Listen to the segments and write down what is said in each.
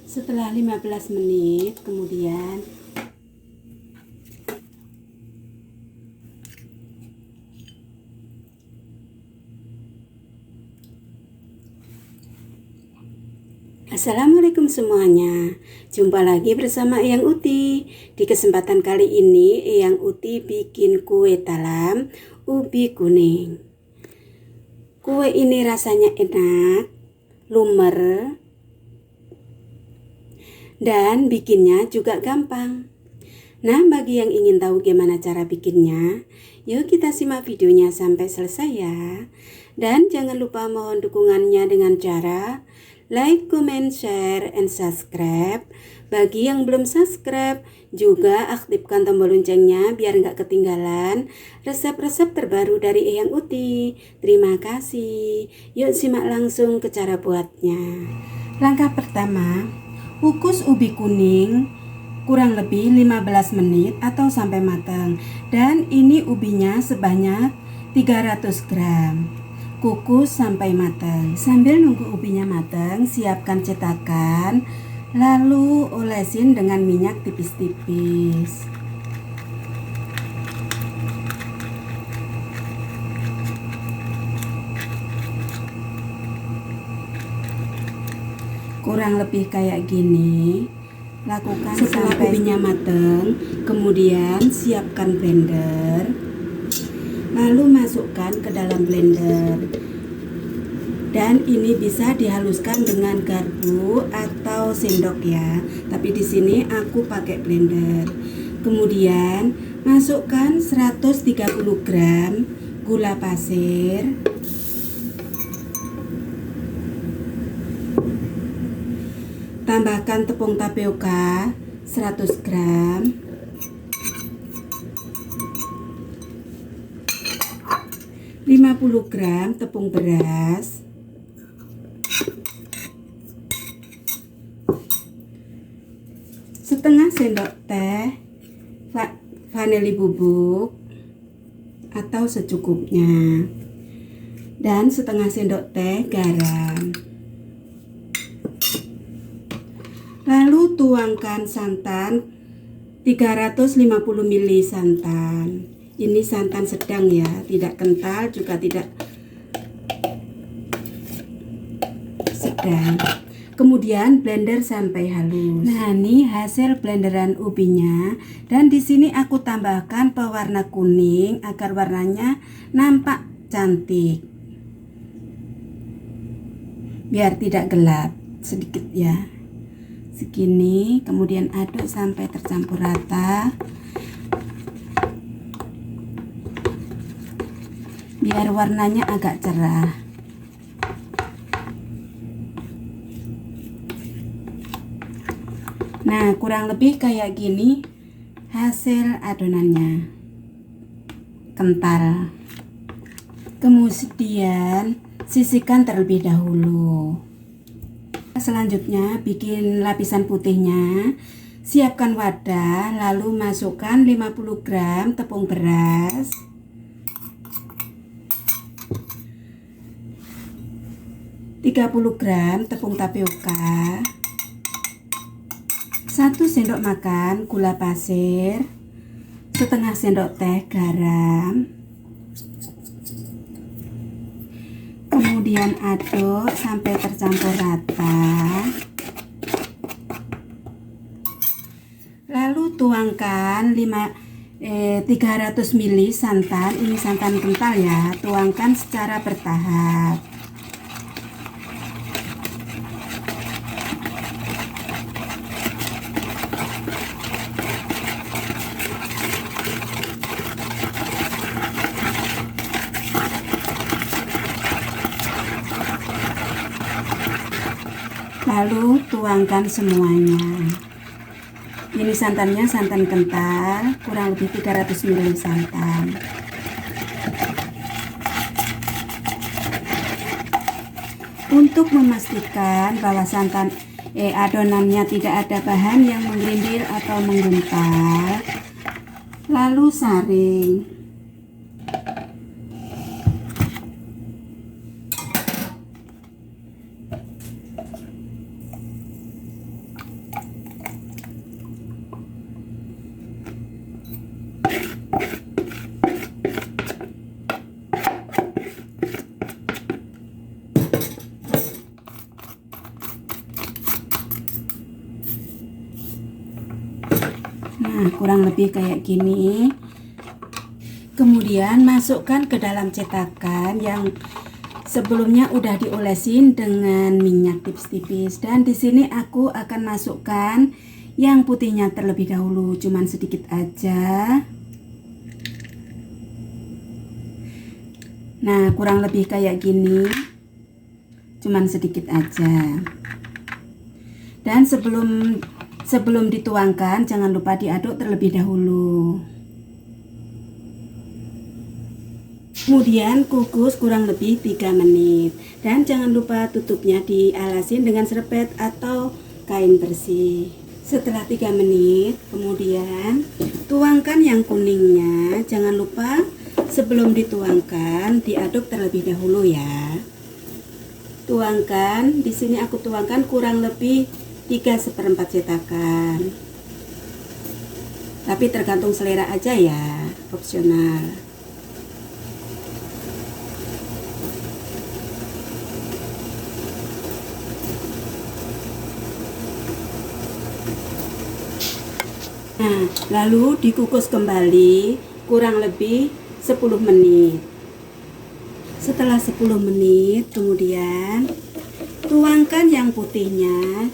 Setelah 15 menit kemudian Assalamualaikum semuanya. Jumpa lagi bersama Eyang Uti. Di kesempatan kali ini Eyang Uti bikin kue talam ubi kuning. Kue ini rasanya enak, lumer, dan bikinnya juga gampang. Nah, bagi yang ingin tahu gimana cara bikinnya, yuk kita simak videonya sampai selesai ya. Dan jangan lupa mohon dukungannya dengan cara like, comment, share, and subscribe. Bagi yang belum subscribe, juga aktifkan tombol loncengnya biar nggak ketinggalan resep-resep terbaru dari Eyang Uti. Terima kasih. Yuk simak langsung ke cara buatnya. Langkah pertama, kukus ubi kuning kurang lebih 15 menit atau sampai matang. Dan ini ubinya sebanyak 300 gram. Kukus sampai matang. Sambil nunggu ubinya matang, siapkan cetakan, lalu olesin dengan minyak tipis-tipis. Kurang lebih kayak gini. Lakukan setelah ubinya matang, kemudian siapkan blender. Lalu masukkan ke dalam blender. Dan ini bisa dihaluskan dengan garpu atau sendok ya. Tapi di sini aku pakai blender. Kemudian masukkan 130 gram gula pasir. Tambahkan tepung tapioka 100 gram. gram tepung beras, setengah sendok teh vanili bubuk atau secukupnya, dan setengah sendok teh garam. Lalu tuangkan santan 350 ml santan. Ini santan sedang ya, tidak kental juga tidak sedang. Kemudian blender sampai halus. Nah, ini hasil blenderan ubinya. Dan di sini aku tambahkan pewarna kuning agar warnanya nampak cantik. Biar tidak gelap, sedikit ya. Segini, kemudian aduk sampai tercampur rata. Biar warnanya agak cerah. Nah, kurang lebih kayak gini hasil adonannya. Kental. Kemudian sisihkan terlebih dahulu. Selanjutnya bikin lapisan putihnya. Siapkan wadah, lalu masukkan 50 gram tepung beras, 30 gram tepung tapioka, 1 sendok makan gula pasir, setengah sendok teh garam. Kemudian aduk sampai tercampur rata. Lalu tuangkan 300 ml santan. Ini santan kental ya. Tuangkan secara bertahap. Lalu tuangkan semuanya. Ini santannya santan kental, kurang lebih 300 ml santan. Untuk memastikan bahwa adonannya tidak ada bahan yang menggerindil atau menggumpal, lalu saring. Nah, kurang lebih kayak gini. Kemudian masukkan ke dalam cetakan yang sebelumnya udah diolesin dengan minyak tipis-tipis. Dan di sini aku akan masukkan yang putihnya terlebih dahulu, cuman sedikit aja. Nah, kurang lebih kayak gini, cuman sedikit aja. Dan sebelum dituangkan, jangan lupa diaduk terlebih dahulu. Kemudian kukus kurang lebih 3 menit. Dan jangan lupa tutupnya dialasin dengan serepet atau kain bersih. Setelah 3 menit, kemudian tuangkan yang kuningnya. Jangan lupa sebelum dituangkan diaduk terlebih dahulu ya. Tuangkan, di sini aku tuangkan kurang lebih 3/4 cetakan. Tapi tergantung selera aja ya, opsional. Nah, lalu dikukus kembali kurang lebih 10 menit. Setelah 10 menit, kemudian tuangkan yang putihnya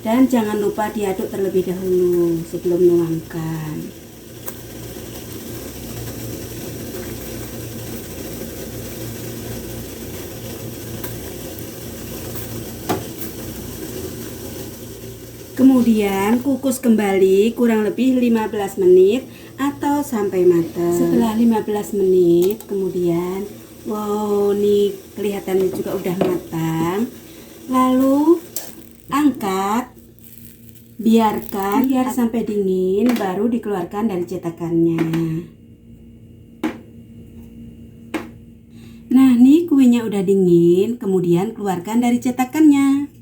dan jangan lupa diaduk terlebih dahulu sebelum menuangkan. Kemudian kukus kembali kurang lebih 15 menit atau sampai matang. Setelah 15 menit kemudian, wow, nih kelihatannya juga udah matang. Lalu angkat, biarkan sampai dingin, baru dikeluarkan dari cetakannya. Nah, nih kuenya udah dingin, kemudian keluarkan dari cetakannya.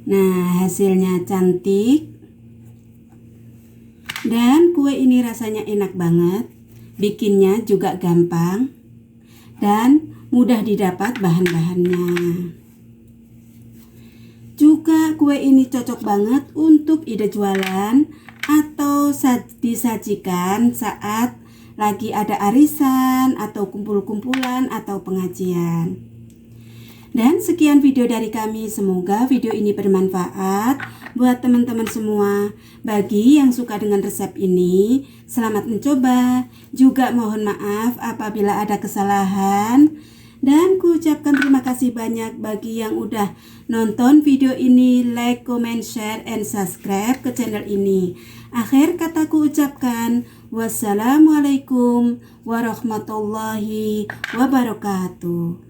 Nah, hasilnya cantik. Dan kue ini rasanya enak banget. Bikinnya juga gampang dan mudah didapat bahan-bahannya. Juga kue ini cocok banget untuk ide jualan atau disajikan saat lagi ada arisan atau kumpul-kumpulan atau pengajian. Dan sekian video dari kami, semoga video ini bermanfaat buat teman-teman semua. Bagi yang suka dengan resep ini, selamat mencoba. Juga mohon maaf apabila ada kesalahan. Dan kuucapkan terima kasih banyak bagi yang udah nonton video ini, like, comment, share, and subscribe ke channel ini. Akhir kata kuucapkan, wassalamualaikum warahmatullahi wabarakatuh.